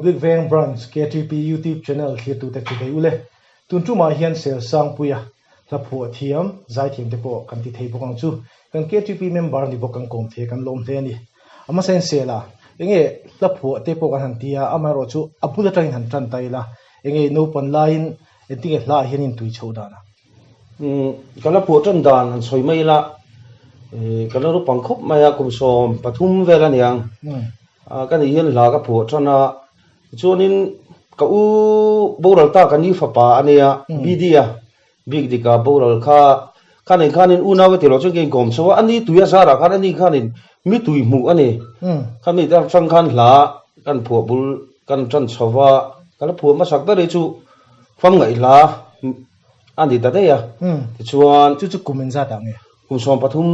Public Veng Branch KTP YouTube channel khi tu tak thei ule tun chu ma hian Selsangpuia la phu thiam zai thiam te po kan ti thei bokang chu kan KTP member ni bokang kom the kan lom the ni ama sen sela enge la phu te po kan han tia ama ro chu apula tang han tran tai la enge no pon line eting la hian in tui chodana kala phu tran dan han soi mai la kala ro pangkhop maya kum som pathum vela niang kan hian la ka phu trana chuanin ka u boral ta kan ni fa pa ania bidia big dika boral kha khanin una we telo chung kom so ani tuya sara khan ani khanin mi tui mu ani khami ta sang khan la kan phu bul kan tran chawa kala phu ma sak ta re chu fam ngai la ani ta de ya chuan chu kumen za ta nge kum som pathum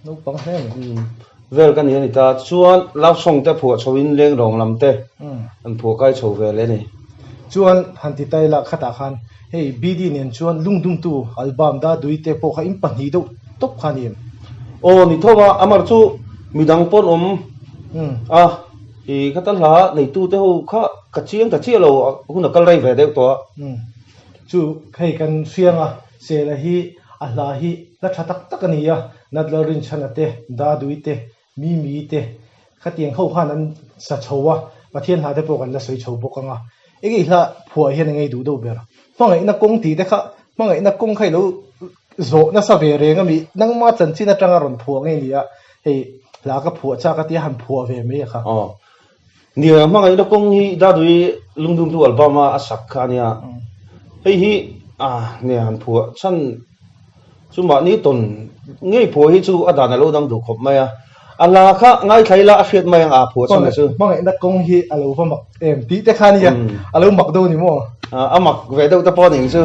no pang he vel kan hian ta chuan law song te phu chawin leng rong lam te an phu kai chho vel ni chuan han ti tai la khata khan hei bd nen chuan lungdum tu album da duite po kha im pani do top khanim o ni thowa amar chu midang pon i khata la nei tu te ho kha ka chiang ta chialo huna kal rai ve de to chu khai kan fianga se la hi a la hi la thatak takania nadlarin chanate da duite mi te khatiang kho khan an sa chowa pathian ha de po kan la soi chho bokanga ege hla phua hian ngai du do ber mangai na kong ti de kha mangai na kong khai lo zo na sa ve re ngami nangma chanchi na tanga ron phua ngai nia hei la ka phua cha ka ti han phua ve me kha ni mangai na kong hi da dui lungdum tu albama asak khania hei hi ne han phua chan chuma ni ton ngei phua hi chu adana lo dang du khop maya ala kha ngai thaila a fiat mai ang a phua chang chu mangai na kong hi alo fa mak em ti te khania alo mak do ni mo amak ve do ta pon ning chu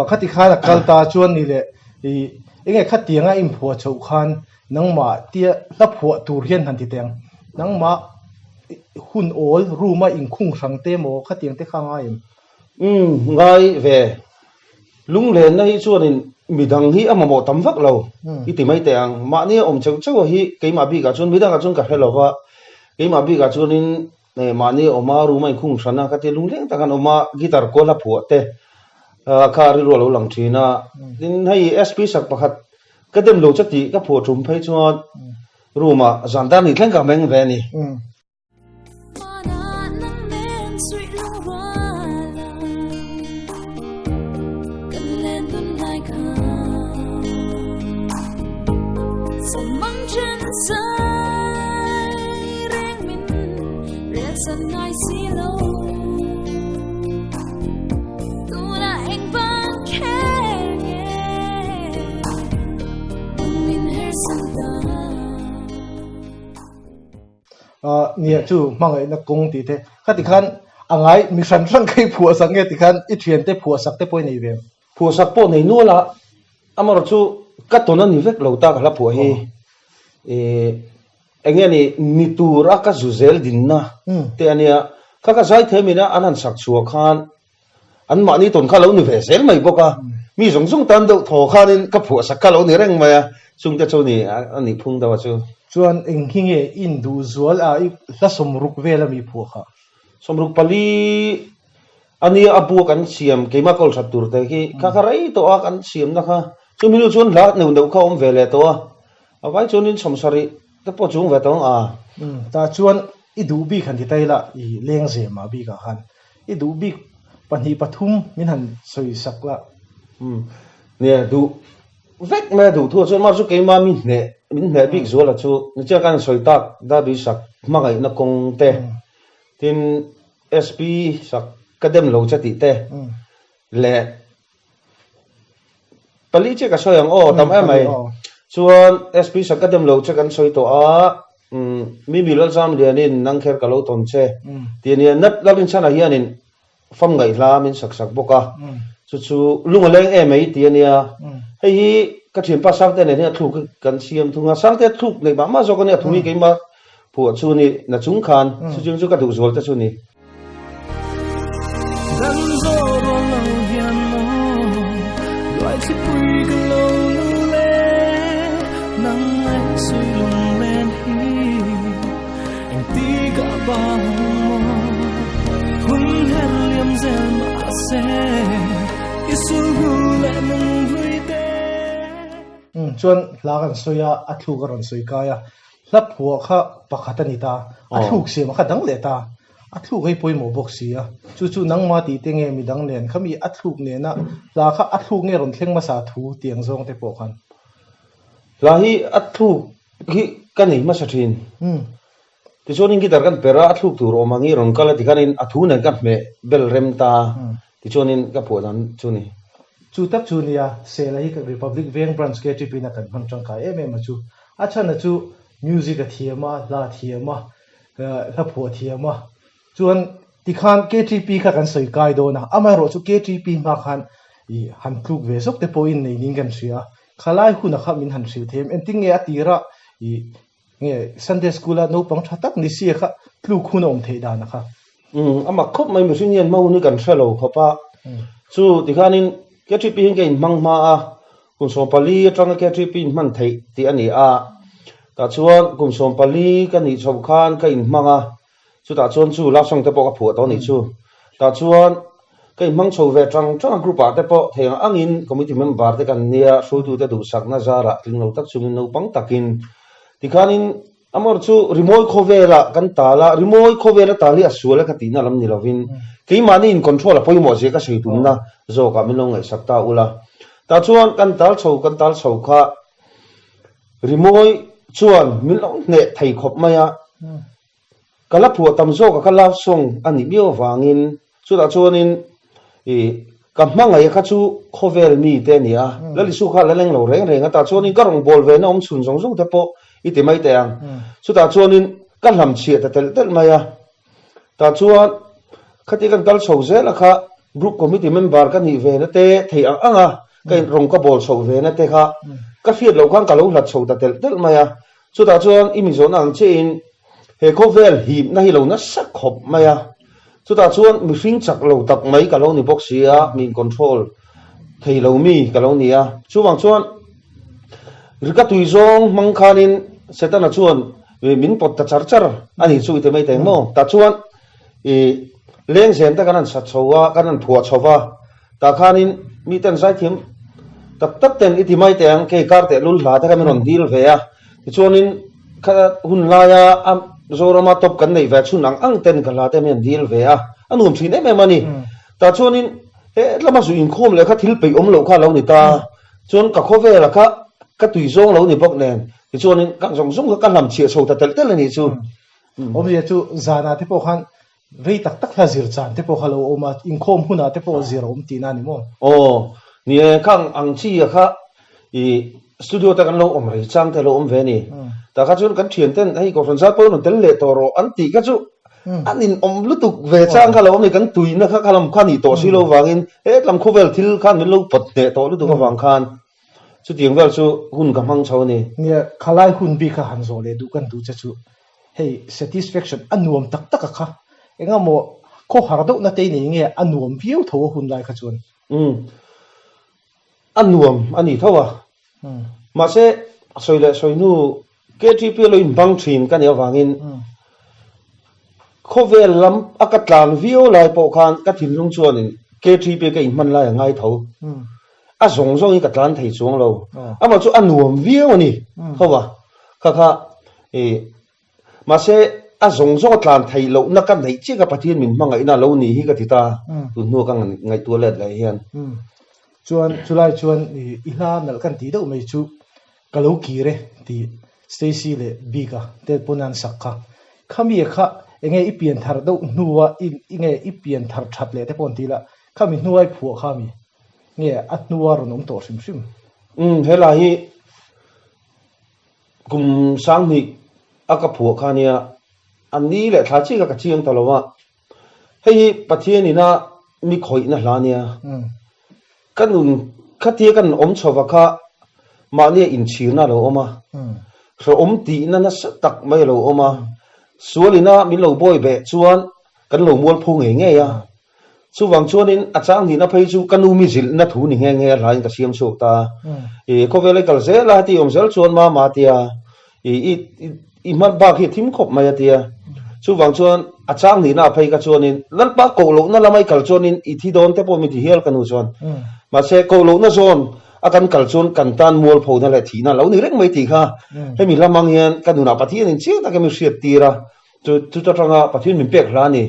khati khala kalta chuan ni le i enge khatianga im phua chho khan nangma tia la phua tur hian han ti teng nangma hun ol ruma in khung sang te mo khatiang te khanga im ngai ve lung le nai chuan in midang hi amamo tam vak lo i ti mai te ang ma ni om chau chau hi keima bi ga chun midang ga chun ka helowa keima bi ga chuan in ma ni oma ruma in khung sana ka te lung leng ta kan oma guitar ko la phua te khari ro lo lang thina tin hei sp sak pakhat kadem lo chati ka pho thum phei chuan ruma zanda ni thleng ka meng ve ni nia chu mangai na kong ti the khati khan angai mi san sang khai phua sang nge ti khan I thian te phua sak te poi nei ve phua sak po nei no la amar chu ka tona ni vek lo ta ka la phua hi enge ni tur aka zuzel din na te ania ka zai themina anan sak chuwa khan an ma ni ton kha lo ni ve sel mai boka mi zong zong tan do tho khanin ka phua sak ka lo ni reng maya chung te chu ni ani phung da chu chuan eng hinge in du zual a la somruk vela mi phua kha somruk pali ani abu kan siam keima kol satur te ki kakarai to a kan siam na kha chumilu chuan la neu kha om vele to awai chunin somsari te po chung ve tong ta chuan I du bi khan ti tai la I leng je ma bi ka khan I du bi pani pathum min han soi sakla ne du vek me du thu chuan mar chu keima min ne big zo la chu ni cha kan soi tak da bi sak mangai na kong te tin sp sak kadem lo chati te le pali che ka soyang tam mai chuan sp sak kadem lo che kan soi to mi Lalzarzova lianin nang kher ka lo ton che tiania nat lavin chana hianin fam ngai hla min sak boka chu lungaleng emei tiania hei ka thiam pa sang te ne thuk kan siam thunga sang te thuk nei ba ma zo kan ne thumi ke ma pu chu ni na chung khan chu jing chu ka du zol ta chu ni dan zo ro lo hian mo loi chi pui ka lo nu le nang ai sui lung len hi anh ti ka ba mo hun hel liam zel ma se isu hu le nang vui te chuan la kan soya athu ka ron soi ka ya lap huwa kha pakhatani ta athuk se ma kha dang le ta athuk hei poimo box sia chu nang ma ti te nge mi dang nen khami athuk ne na la kha athuk nge ron thleng ma sa thu tiang zong te po khan la hi athuk hi kan ei ma sa thin ti chonin ki dar kan pera athuk tur o mangi ron kala ti kanin athu na kan me bel rem ta ti chonin ka pho dan chu ni chu tak chu nia se la hi ka republic veng branch ke ti pina kan hon chang ka em chu acha na chu music a thiama la thiama la pho thiama chuan ti khan KTP kha kan soi kai do na ama ro chu KTP ma khan I han thuk ve sok te po in nei ning kan sia khalai hu na kha min han siu them en ting nge atira I nge Sunday school a no pang thatak ni sia kha thuk khu nom thei da na kha ama khop mai mu sin yen mau ni kan thelo khopa chu ti khanin KTP nge mang ma a kun so pali atang KTP man thei ti ani a ta chuan kun so pali kan ni chom khan ka in manga chu ta chuan chu la song te po ka phu to ni chu ta chuan cái mang chầu về trong group à thế po thì anh in committee member thế kan nia số tu thế đủ sắc na ra là tiếng lâu tác chung lâu băng takin thì khan in amor chu remote cover la kan ta la remote cover la ta li asu la katina lam ni lovin cái mani in control la poi mo je ka sei tun na zo ka min long ngai sakta ula ta chuan kan tal chho kha remote chuan min long ne thei khop maya kala phu tam zo ka kala song ani bio wangin chu ta chuan in kam mangai kha chu khovel mi te nia lali su kha la leng lo reng reng ta chuan in karong bol ve na chun jong jong te po iti mai te ang chu ta chuan in kan lam chia ta tel maya ta chuan khati kan tal chho ze la kha group committee member kan ni ve na te thei ang anga kai rong ka bol chho ve na te kha ka fiat lo khang ka lo lat chho ta tel maya chu ta chuan imi zon ang che in he khovel hi na hi lo na sak khop maya chu ta chuan mi hring chak lo tak mai ka lo ni box sia min control thei lo mi ka lo nia chu wang chuan rika tui zong mang khanin setana chuan ve min pot ta char ani chu ite mai teng mo ta chuan leng zen ta kanan sa chowa kanan phua chowa ta khanin mi ten sai thim tak ten iti mai teng ke kar te lul la ta ka min dil ve a chuanin kha hun la ya am zorama top kan nei ve chun ang ten kala te men dil ve a anum thin em mani ta chuanin he lama su in khom le kha thil pe om lo kha lo ni ta chuan ka khove la kha ka tui zong lo ni bok nen ti chuanin ka zong zong ka lam chia chho ta tel ni chu om ye chu zana te po khan vei tak la zir chan te po khalo oma in khom huna te po zir om ti na ni mo ni khang ang chi kha I studio ta kan lo om rei chang te lo om ve ni ta kha chun kan thian ten ai ko franza po no tel le to ro an ti ka chu anin om lutuk ve chang kha lo om ni kan tui na kha khalam khani to si lo wangin e lam khovel thil khan min lo pat te to lu tu ka wang khan chu tiang vel chu hun ka mang chho ni nia khalai hun bi kha han zo le du kan du cha chu hey satisfaction anuam tak kha enga mo ko har do na te ni nge anuam viu tho hun lai kha chun anuam ani thowa mà sẽ soi nu KTP lo in bang thin kan ya wangin khovel lam akatlan view lai po khan ka thin lung chuan in KTP ka in man lai ngai tho a zong zong i katlan thei chuang lo ama chu anuam view ani khowa kha mà sẽ a zong zong atlan thei lo na kan nei chi ka pathian min manga ina lo ni hi ka ti ta tu nu ka ngai tu let lai hian chuan chulai chuan ila nal kan ti do mai chu kalau ki re ti Stacy le biga te punan sakha khami kha enge ipian thar do nuwa inge ipian thar that le te pon ti la khami nuai phu khami nge atnuwa ron om to sim hela hi kum sang mi aka phu khania ani le tha chi ka chiang talowa hei pathian ina mi khoi na hlania kanun khát thiê kan om chova kha mà nia in chiu na lo oma so om ti na sát tak mai lo oma sualina min lo boy be chuan kan lo mual phu nge ya chu wang chuan in achang ni na phei chu kanu mi zil na thu ni nge lai ka siam chu ta ko vele kal ze la ti om zel chuan ma tia i mat ba khi thim khop mai tia chu wang chuan achang ni na phei ka chuan in lal pa ko lo na lamai kal chuan in i thi don te po mi thi hel kanu chuan ma se ko lo na zon akan kal chuan kan tan mual pho na le thi na lo ni rek mai ti kha hemi lamang hian kanuna pathian in chi ta ke mi hriat tira chu ta tanga pathian min pek hla ni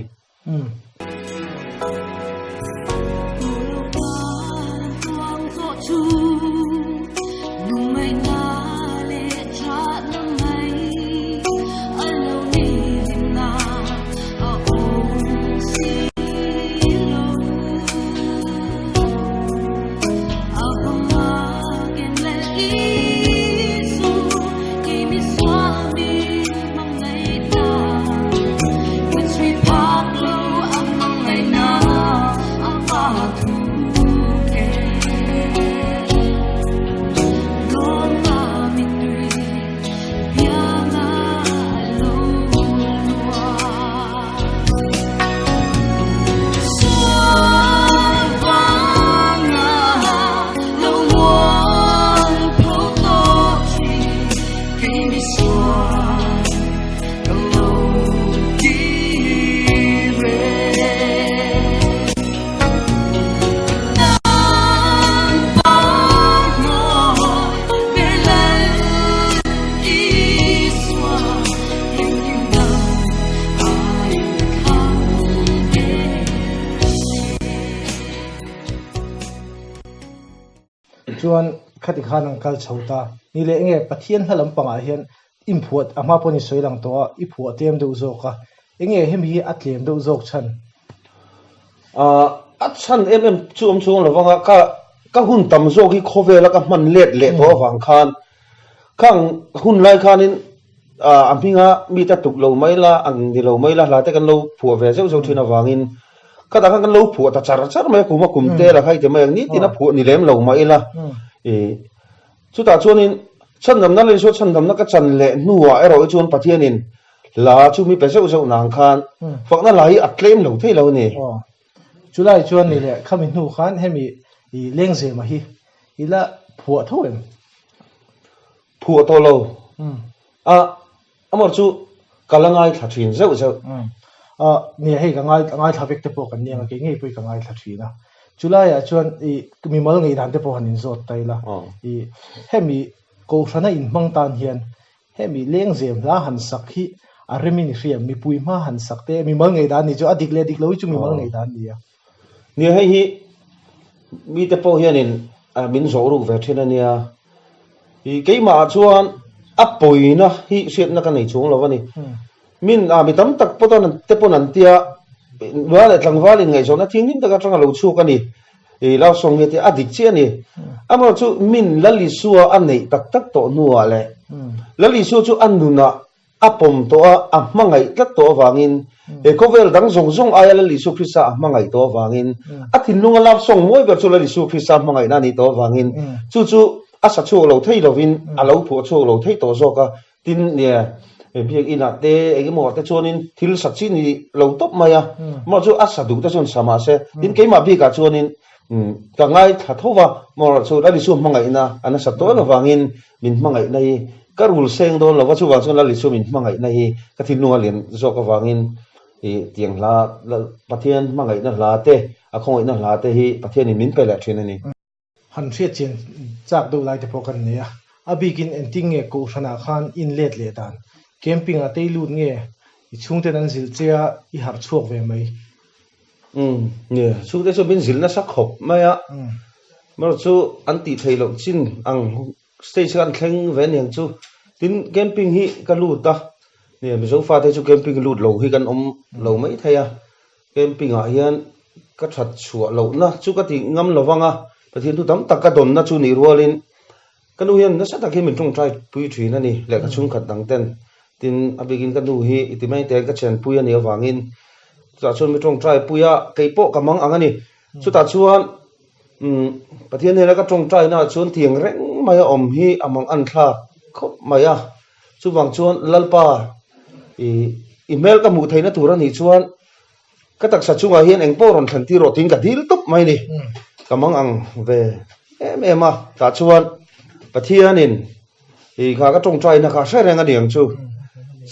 chuan khati khan ang kal chhota ni le nge pathian hlam panga hian imphuat ama poni soilang to i phu tem do zoka enge hem hi atlem do zok chan chan em chuom chuang lawanga ka hun tam zo ki khowela ka man le to wang khan khang hun lai khanin ampinga mi ta tuk lo mai la ang di lo mai la la te kan lo phu ve zo thina wangin kada kan lo phu ta char mai kuma kumte la khai te mai ni tina phu ni lem lo mai la chu ta chuanin chan dam na le so chan dam na ka chan le nuwa ero chuan pathianin la chu mi pe zo nang khan fakna lai atlem lo thei lo ni chulai chuan ni le khamin nu khan hemi i lengze ma hi ila phu thoem phu to lo amor chu kalangai thathin zo ni hei ka ngai thavek te po kan ni nga ke ngei pui ka ngai thathina chulai a chuan i mi mal ngei dan te po hanin zot taila i hemi ko thana in mang tan hian hemi lengzem la han sak hi a remin riam mi pui ma han sak te mi mal ngei dan ni chu adik le dik lo chu mi mal ngei dan ni a ni hei hi mi te po hianin min zo ru ve thina nia i keima chuan apoina hi set na ka nei chung lawani min mi tam tak poton te ponan tia wala tlangwalin ngai zona thingin taka tanga lo chu kani e la song he te adik che ni amo chu min lali suwa anei tak tak to nuwa le lali su chu annuna apom to a mangai tlat to wangin e kovel dang zong aya lali su krisa mangai to wangin athin lunga lap song moi ber chu lali su krisa mangai na ni to wangin chu asa chu lo thei lovin alo phu chu lo thei to zoka tin ne biak ina te egi mo te chuanin thil sachi ni lo top maya mo chu asa du ta chon sama se tin keima bi ka chuanin ka ngai thathowa mo chu lali su mangai na ana sa to lo wangin min mangai nei ka rul seng don lo wa chu wa chu lali su min mangai nei ka thil nuwa len zo ka wangin e tiang la pathian mangai na la te a khoi na la te hi pathian in min pe la thina ni han thriat chen chak do lai te po kan ne a bikin enting nge ko thana khan in let le dan camping a teilut nge i chungte nan zil chea i har chuak ve mai ne chungte so bin zil na sak khop maya mar chu anti thailo chin ang stage kan thleng ve neng chu tin camping hi ka lut ta ne mi zo fa te chu camping lut lo hi kan lo mai thaya camping a hian ka that chua lo na chu ka ti ngam lowanga pathian tu tam tak ka don na chu ni rualin kanu hian na sa ta ke min tong trai pui thri na ni le ka chung khat dang ten tin abigin kanu hi itimai te ka chen pui ani awangin cha chon mi tong trai puya keipo kamang angani chu ta chuan ประเทศนี้แล้วก็ตรงใจนะชวนเถียงเร่งไม่อมฮีอมองอันทาเขาไม่สุบังชวนลัลปาอีเมลก็มูไทยนะตัวนี้ชวนก็ตักสัจจุงอาเฮียนเองโปรอนทันทีโรติงกับดีลตุบไม่นี่ก็มังอังเวมาตัดชวนประเทศนี้ข้าก็ตรงใจนะข้าใช้แรงอันเดียงชู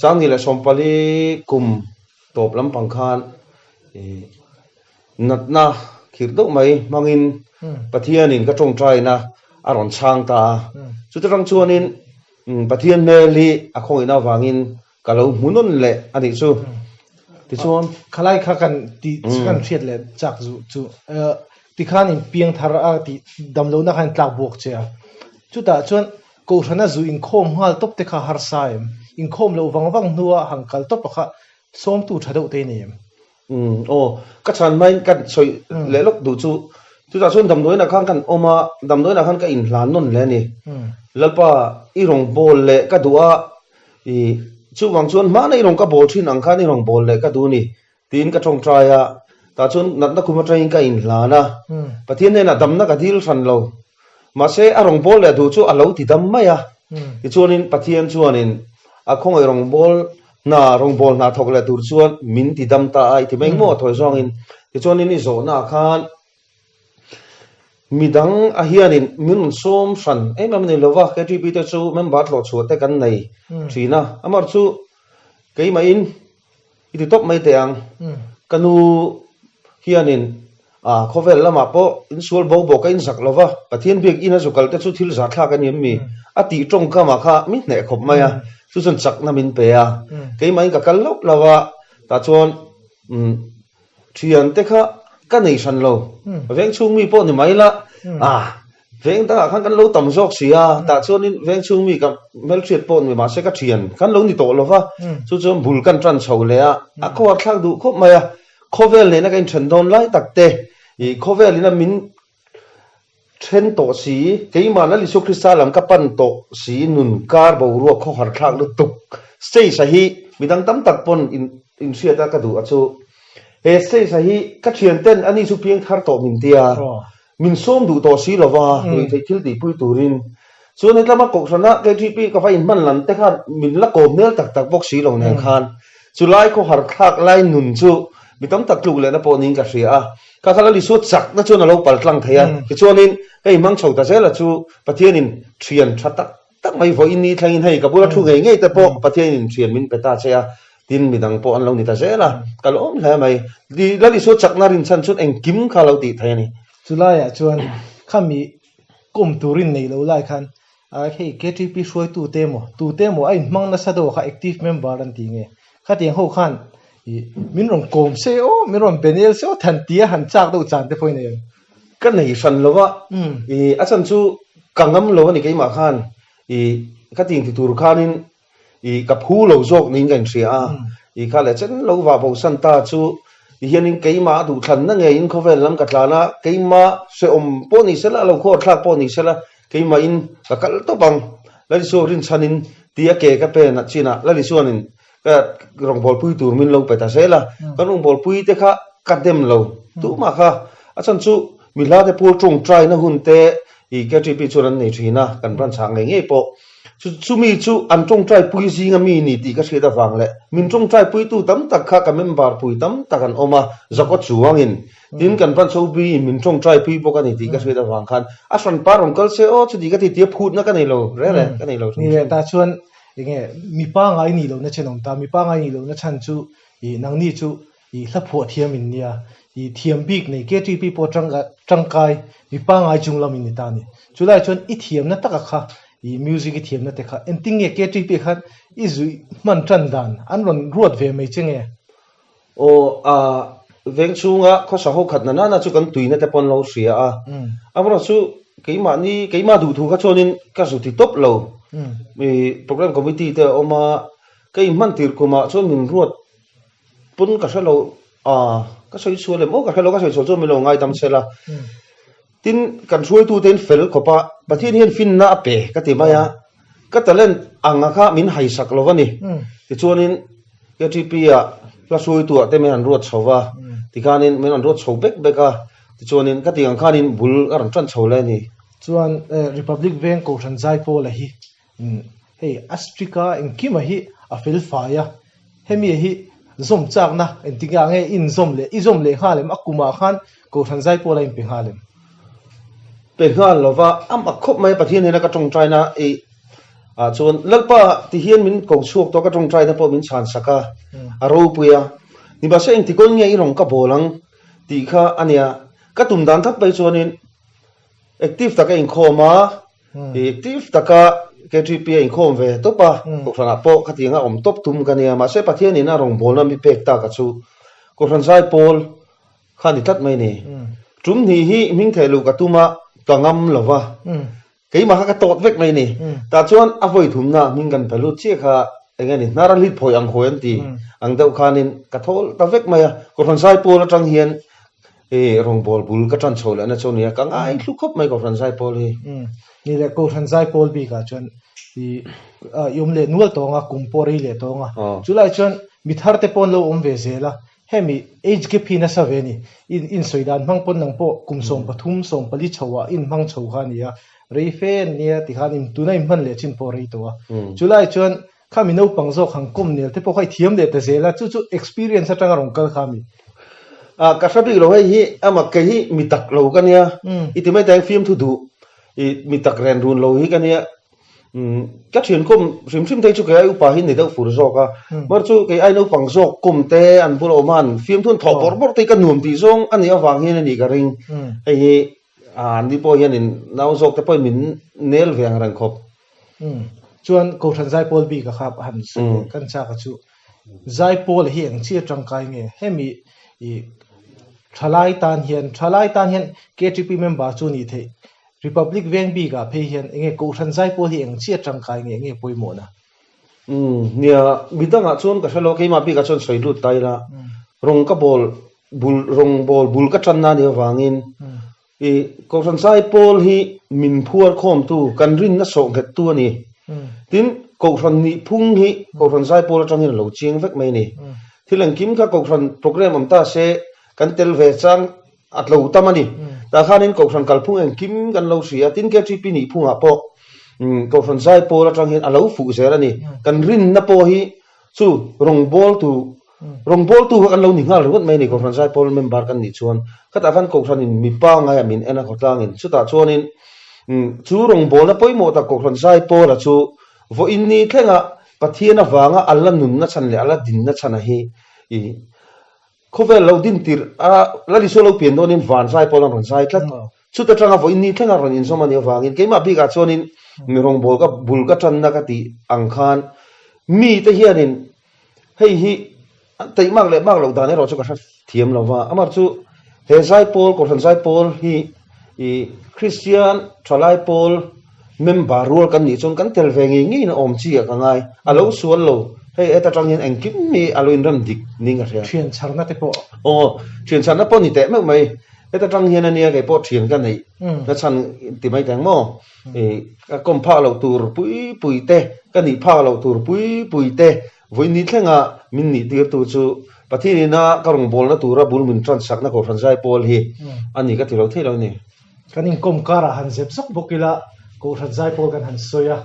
สร้างนี่แหละสมปลีกุมตบลำพังคานนัดนะขีดตุกไหมมังอินประเทศนี้ก็ตรงใจนะอารมณ์ช่างตาสุดท้ายชวนนี้ประเทศเมลีอาคงอินาวางินก็เราหมุนนั่นแหละอันนี้ชูที่ชวนขลายข้ากันที่กันเชียดเลยจากจู่ที่ข้านี่เพียงทาราที่ดำลงนักขันกลางบวกเชียจุดแต่ชวนกูชนะจู่อินโคมฮัลตบเตะข้าฮาร์ไซม์อินโคมเราวังนัวหังกัลตบข้าส้มตู้ชัดเอาเตนี่โอ้ก็ฉันไม่กันสวยเลี้ยลูกดูจู่แต่ชวนดำด้วยนักขันกันออกมาดำด้วยนักขันก็อินหลานนั่นแหละนี่แล้วป้าอีรงบอลเละก็ดูว่าช่วงชวนมาในโรงกบฏที่นังข้าในโรงบอลเลยก็ดูนี่ตีนก็ตรงใจแต่ชวนนัดนักคุมใจก็อินลานะประเทศนี้นะดำนักดีลสันเรามาเสียโรงบอลเลยดูช่วเราที่ดำไม่ที่ชวนนี้ประเทศชวนนี้คงไอโรงบอลโรงบอลทอกเลยดูชวนมินที่ดำตายที่ไม่งอถอยซองอินที่ชวนนี้นี่โซน่าข้านมีดังอาเฮียนินมินส้มสันมันนี่เลวะแค่ที่พิจารณามันบาดหลอดชัวแต่กันในทีนะมาสู้เกี่ยมาอินอิติตบไม่เตียงกันนูเฮียนินเขาเวลละมาปออินส่วนบอกอินสักเลวะประเทศเบียกอินสุกัลแต่สู้ที่จัดท่ากันยังมีติตรงก็มาค่ะมิเนี่ยขบไม่สู้สันสักน้ำมินเปียเกี่ยมาอินกับกันลบเลวะแต่ชวนเทียนเตะค่ะกันในฉันเราเวงชุ่มมีปนนี่ไหมละเวงตาขันกันเราต่ำซอกเสียแต่ช่วงนี้เวงชุ่มมีกับเมลเชียปนมีมาเสกเทียนกันเรานี่โตแล้ววะช่วงบุลกันจันเฉาเลยเขาว่าข้างดูคบไหมเขาเวลเลยนะกันฉันโดนไล่ตักเตะเขาเวลเลยนะมินเทรนโตสีเกี่ยมาแล้วลิสุคริสตัลหลังกับปันโตสีนุนการบรัวเขาหัดข้างลุตุกเสียสหิมีดังตั้มตักปนอินเสียตากระดูอัศเฮ้เสียสหิกัดเชียนเต้นอันนี้สุเพียงทาร์โตมินเตียมินส้มดูต่อสีละว่าโดยที่ที่ปุยตูรินส่วนในละมากกชนะเกทีปีก็ไฟมันหลังแต่ข้ามินละโกมเนื้อตักบกสีลงในคานสุดไล่เขาหักทักไล่หนุนชูมีต้องตักลูกเลยนะปอนิงกับเสียข้าทะเลลิสุดสักนะชวนเราปัดลังเทียคือชวนนี้มังชาวตาเซละชูประเทศนี้เชียนชัดตักไม่พออินนี้ทางอินให้กับพวกเราทุกไงแต่พอประเทศนี้เชียนมินเปตาเซียดินมีดังปอนเรานี่ตาเซละก็ล้มแล้วไหมดีแล้วลิสุดสักนารินชันชุดเองกิมข้าเราติดไทยนี่สุดท้ายชวนข้ามีกลุ่มตูรินในเราไล่คันเฮ้ยเกทีพีช่วยตูเตมไอ้มังนัสดอค่ะ active member นั่นทีไงข้าเตียงหัวขันมินรองโกมเซโอมินรองเบเนลเซโอทันทีหันจากดูจานเตพอยเนี่ยก็ในสันแล้วว่าอาจารย์ชูกังน้ำแล้วนี่กี่มาขันข้าเตียงที่ตูรุขันินกับผู้เราโจกนี่กันเสียข้าเลยฉันเราว่าบอกสันตาชูเฮียนินกี่มาดูทันนั่งไงอินเขาเวลล้ำกัดลานะกี่มาเสอมปนิเสละเราโคตรทักปนิเสละกี่มาอินกัลตบังแล้วดิโซรินชันินที่อาเกะก็เป็นนัดชินะแล้วดิโซนินก็รองบอลปุยตูมินลงไปตาเสละก็รองบอลปุยเตะค่ะกัดเต็มเราตู้มาค่ะอาจารย์ชูมิลาเตพูดตรงใจนะหุ่นเตะแกที่พิจารณาในทีนะกันรันช่างไงเงี้ยปอชูมีชูอันจงใจปุยสิงามีนี่ตีก็เสียดฟังเลยมินจงใจปุยตู้ตั้มตักข้ากับเมมบาร์ปุยตั้มตักกันออกมาจะก็ชัวร์งินดินกันพันสูบีมินจงใจปุยปกันนี่ตีก็เสียดฟังคันอาสันปารองกัลเซโอชุดีก็ที่เทียบพูดนะกันนี่เราเร่กันนี่เรานี่แต่ชวนอย่างเงี้ยมีป้าไงนี่เราเนี่ยเช่นน้องตามีป้าไงนี่เราเนี่ยฉันชูนางนี่ชูลับหัวเทียมินเนี่ยเทียมบิ๊กนี่เกทีพีโปจังกายมีป้าไงจุงลามินนี่ตานี่จุดไล่ชวนอีเทียมนั่นตักค่ะมิวสิกเทียมนั่นแต่ค่ะเอ็นติ้งเกทีพีค่ะอีจุมันจันดานอันรอนรวดเวไม่จริงโอ้เวงชูงะเขาสาวขัดนั่นจูกันตุยนั่นแต่ปนเราเสียเพราะชูกี่มานี่กี่มาดูถูกเขาชวนนี่ก็สุดที่ตบเรามีโปรแกรมคอมมิตี้แต่ออกมากี่มันตีร์กูมาชวนมินรวดปุ่นก็ใช่เราก็ใช้ช่วยเลยมั้งก็ใช่เราก็ใช้ช่วยไม่ลงง่ายทำเสร็จละทินกันช่วยตัวเต็นเฟลขบประเทศนี้ฟินน่าเป๋ก็ตีมาก็แต่เล่นอ่างข้ามินไฮสักแล้ววะนี่ที่ช่วงนี้ก็ที่ปีละช่วยตัวแต่ไม่หันรวดชาวว่าที่การนี้ไม่หันรวดชาวเบกก็ chuanin ka tiang khanin bul aran tran chole ni chuan republic veng ko than zai Pawl hi hei astrika engkima hi a fel faya hemi hi zom chakna entinga nge in zom le i zom le khalem akuma khan ko than zai Pawl in pinghalem pe khan lova am a khop mai pathian hena ka tong traina e chuan lalpa ti hian min ko chuak to ka tong traina po min chan saka aro puya ni ba se eng ti kol nge i rong ka bolang ti kha ania ka tum dan thap pai chuanin active taka in khoma active taka KTP in khom ve to pa ko thana po khatinga om top tum kania ma se pathian ina rong bolna mi pek ta ka chu ko than zai Pawl khani tat mai ni tum ni hi ming thelu ka tuma kangam lova cái mà cái tốt vết này nè, ta chuan avoid thùng na mình cần phải lút chiếc ha, anh này nara lít phơi ang khoen ti, ang đâu khanin cái thol ta vết mày, còn phần sai Pawl trang hiền, rong ball bul cái trang chole na choni ya, kang ai lúc khóc mày còn phần sai Pawl hi, ni le ko than zai Pawl bi ka chuan thì yom le nual tonga kumpori le tonga, chulai chuan mithar te pon lo om ve zela. Hemi age gap hi na sa ve ni in soidan mang pon nang po kumsom pathum som pali chawa in mang chho khania reifen nia ti khan im tunai man le chin po rei to chulai chuan khamino pangzo khang kum nel te po khai thiam le te zela chu experience atanga rong kal khami ka sabi lo hi ama ke hi mitak lo kania itimai tang film thu du i mitak ren run lo hi kania các chuyện cũng sim thấy chú cái upa hin này đâu phụ rồi cả, mà chú cái ai nấu bằng rau cùng té ăn bữa lâu man phim thun thọ bor tay cái nuông tí rong ăn này vàng hin này cái ring, ấy đi po hin nấu rau cái po mình nail vàng răng khop, chuan câu chuyện zai Pawl bi cả khap hẳn sự căn cha cả chú zai Pawl hiện chia trăng cái nghe hemi Thalai tan hiền KTP member chú ni thế Republic Veng bi ga phe hian enge ko than zai Pawl hi eng chia trang kai nge poimo na nia bidanga chon ka thalo ke ma bi ka chon soi lut tai la rong ka bol bul ka than na ni wangin ko than zai Pawl hi min phuar khom tu kan rin na so get tu ni tin ko than ni phung hi ko than zai Pawl atang hin lo chiang vek mai ni thilang kim ka ko than program am ta se kan tel ve chang at lo tamani ta khanin ko than kalphung en kim kan lo sia tin ke tripi ni phunga po ko than zai Pawl atang hin alo fu zera ni kan rin na po hi chu rong ball tu kan lo ni ngal rut mai ni ko than zai Pawl member kan ni chuan khata khan ko than in mi pa nga ya min ena khotlang in chu ta chuanin chu rong ball na poimo ta ko than zai Pawl chu vo in ni thlenga pathiana wanga alla nun na chan le ala din na chana hi khovel lo din tir la di so lo pian don in van zai Pawl ron zai tlat chu ta tanga vo in ni thlenga ron in so mani wangin keima bi ga chuanin mi rong ball ka bul ka tan na ka ti ang khan mi te hianin hei hi tei mak le mak lo da ne ro chu ka thiam lo wa amar chu he zai Pawl ko than zai Pawl hi Kristian Thalai Pawl member rule kan ni chon kan tel vengi ngi na om chi ka ngai alo sual lo hei eta tang yin engkim mi alo in ram dik ninga ria thian charna te po thian charna po ni te me mai eta tang hian ania ke po thian kan nei na chan ti mai tang mo ka kom pha lo tur pui te kan ni pha lo tur pui te voi ni thlenga min ni tir tu chu pathini na karong bol na tura bul min tran sak na ko than zai Pawl hi ani ka ti lo thei lo ni kanin kom kara han zep sok bokila ko than zai Pawl kan han soya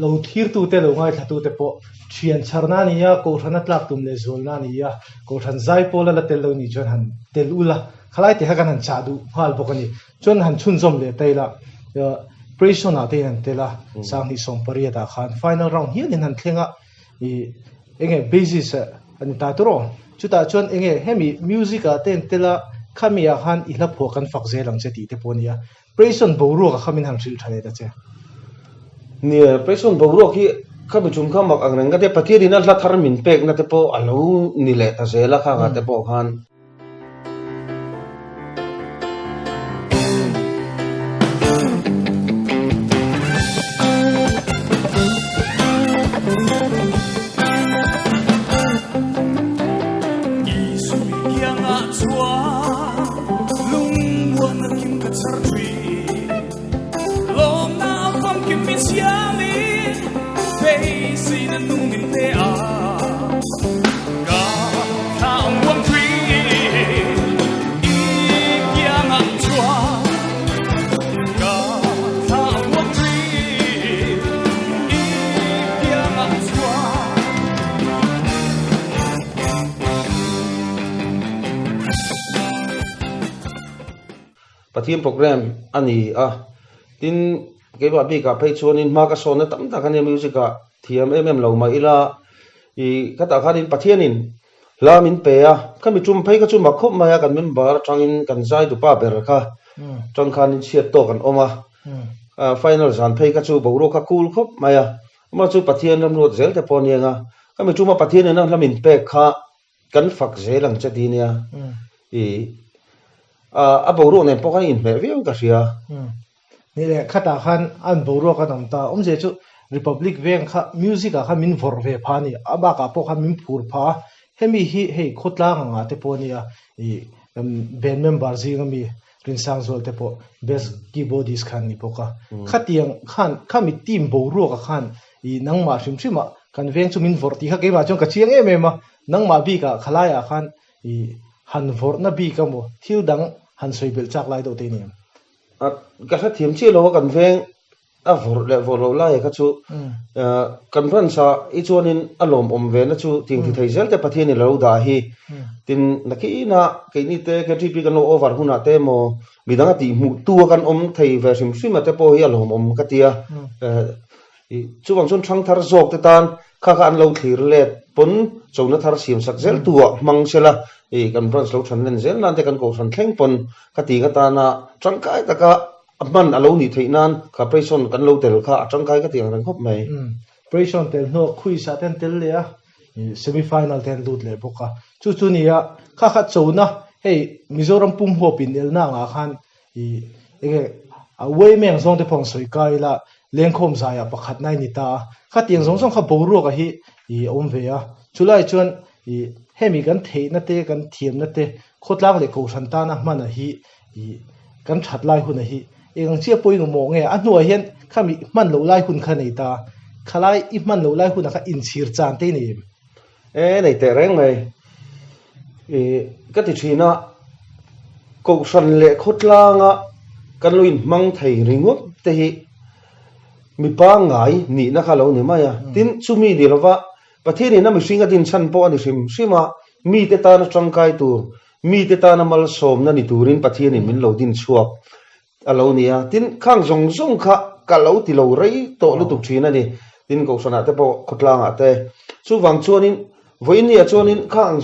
lo thir tu te lo ngai thatu te po thian charna ni ya ko thana tlak tum le zol na ni ya ko than zai Pawl la tel lo ni chon han tel ula khalai te ha kan han cha du hal bokani chon han chun zom le taila pressure na te han tela sang ni som paria da khan final round hian in han thlenga enge basis ani ta turo chuta chon enge hemi music a ten tela khamia khan ila phokan fakje lang che ti te ponia pressure boru ka khamin han thil thale da che ni pressure boru ki khabi chum kha mak ang ranga te pathiri na la thar min pek na te po alo ni le ta zela kha ga te po khan pathian program ani tin ke ba bi ka phei chuan in ma ka son na tam ta kan music ka thiam lo mai ila I kata khanin pathian in lamin pe kami chum phei ka chum khop maya kan member tangin kan zai du pa ber kha tang khanin siat to kan oma final zan phei ka chu boro ka kul khop maya ma chu pathian ram rot zel te ponianga kami chuma pathian na lamin pe kha kan fak zelang chatinia a boro ne poka in me viu ka sia ni le khata khan an boro ka tam ta je chu Republic Veng kha music kha min vor ve phani aba ka po kha min phur pha hemi hi hei khotla nga te ponia band member zingami rinsang zol te po best keyboardist khan ni poka khatiang khan khami team boro ka khan nangma shimshima kan veng chu min vor ti kha ke ma chong ka chiang ma nangma bi ka khalaya khan han vor na bi ka mo thil dang han soibel chak lai do te ni ka sa thiam chi lo kan veng vor lo lai ka chu kan ran sa I chuanin alom ve na chu ting thi thei zel te pathian ni lo da hi tin naki na ke ni te ke tri kan lo over huna te mo midanga ti mu tu kan thei ve sim sim te po hi alom ka tia chu wang chon thang thar zok te tan kha an lo thlir let pon chona thar sim sak zel tu mang sela kan ran lo than len zel nan te kan ko than thleng pon ka ti ka ta na tangkai taka man alo ni theinan ka preson kan lo tel kha atangkai ka tiang ran khop mai preson tel no khui sa ten tel le semi final ten lut le boka chu nia kha chona hey mizoram pum ho pin el na nga khan away meng zong te phong soi kai la lengkhom za ya pakhat nai ni ta kha tiang zong kha boru ka hi ve chulai chuan hemi kan thei na te kan thiam na te khotlang le ko san ta na man hi kan that lai hun hi ang chia poi ngo mo nge anu hian khami man lo lai hun kha nei ta khalai I man lo lai hun kha in sir chan te ni nei te reng mai ka ti thina ko san le khotlanga kan luin mang thei ringop te hi mi pa ngai ni na kha lo ni maya tin chumi ni lova pathini na mi singa din chan po ani sim sima mi te ta na changkai tu mi te ta na mal som na ni turin pathini min lo din chuak alo nia tin khang zong kha ka lo ti lo rei to lu tuk thina ni tin ko sana te po khotlanga te chu wang chuanin voinia chuanin khang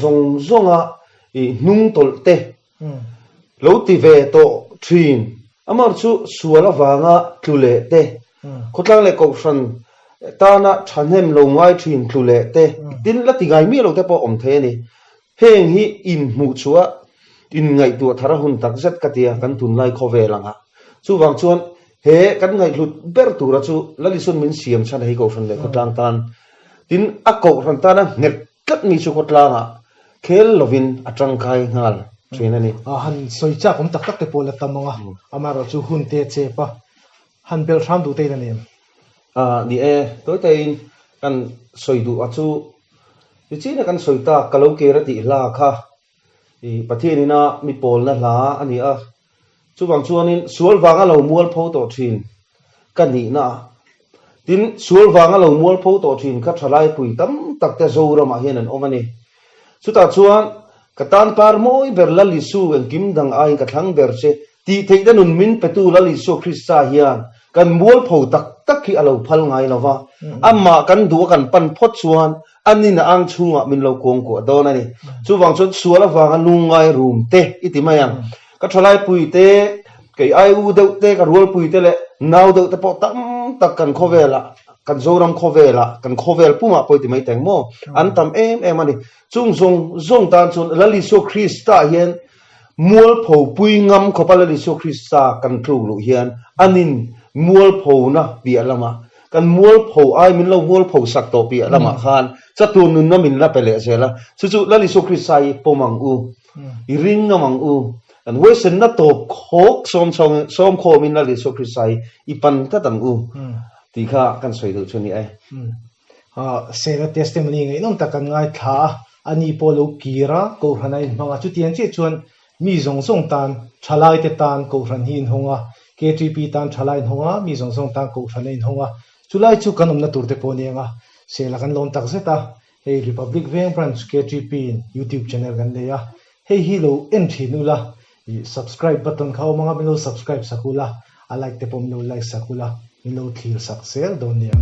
zonga nung tol te lo ti ve to thin amar chu suala wanga tlule te khotlang le ko san ta na thanem lo ngai thin tlule te tin la ti gai mi lo te po om the ni heng hi in mu chua in ngai tu thara hun tak zat katia kan tun lai khove langa chu wang chuan he kan ngai lut ber tu ra chu lalisun min siam chan hei ko san le khotlang tan tin a ko ran ta na nget kat mi chu khotlanga khel lovin atang khai ngal thina ni han soi cha kom tak te pol tamanga amaro chu hun te che pa han bel tham du te na nem ni toy te in kan soi du achu chi na kan soi ta kalo ke ra ti la kha pathini na mi pol na la ani chu wang chuanin sual wanga lo mual pho to thin kan ni na tin sual wanga lo mual pho to thin kha thalai pui tam tak te zo ra ma hian an omani chu ta chuan katan par moi ber la li su en kim dang ai ka thang ber che ti thei da nun min petu la li su krista hian kan mual pho tak khi alo phal ngai lawa amma kan du kan pan phot chuan ani na ang chunga min lo kong ko do na ni chu wang chon suala wanga lungai room te iti mayang ka thalai pui te kai ai u de te ka rol pui te le naw de te po tam tak kan khovela kan zoram khovela kan khovel puma poi ti mai teng mo an tam em ani chung zong tan chun lali so krista hian mual pho pui ngam khopala li so krista kan thlu lu hian anin mual pho na bi alama kan mual pho ai min lo mual pho sak to pi alama khan chatu nun na min la pele sela chu lali so krista I pomang u I ring ngamang u kan wesen na top khok som kho min lali so krista I pan ta tang u ti kha kan soi du chuni ai sera testimony ngai nong takan ngai tha ani polo kira ko hanai manga chu tian che chuan mi zong tan thalai te tan ko ran hin honga KTP tan thalai honga mi zong tan ko ran hin honga chulai chu kanom na turte ponianga sela kan lon tak zeta hey Republic Veng branch KTP YouTube channel kan leya hey hilo entry nula subscribe button khao mga milo subscribe sakula, I like te pom lo like sakula, milo thil sak sel don niya.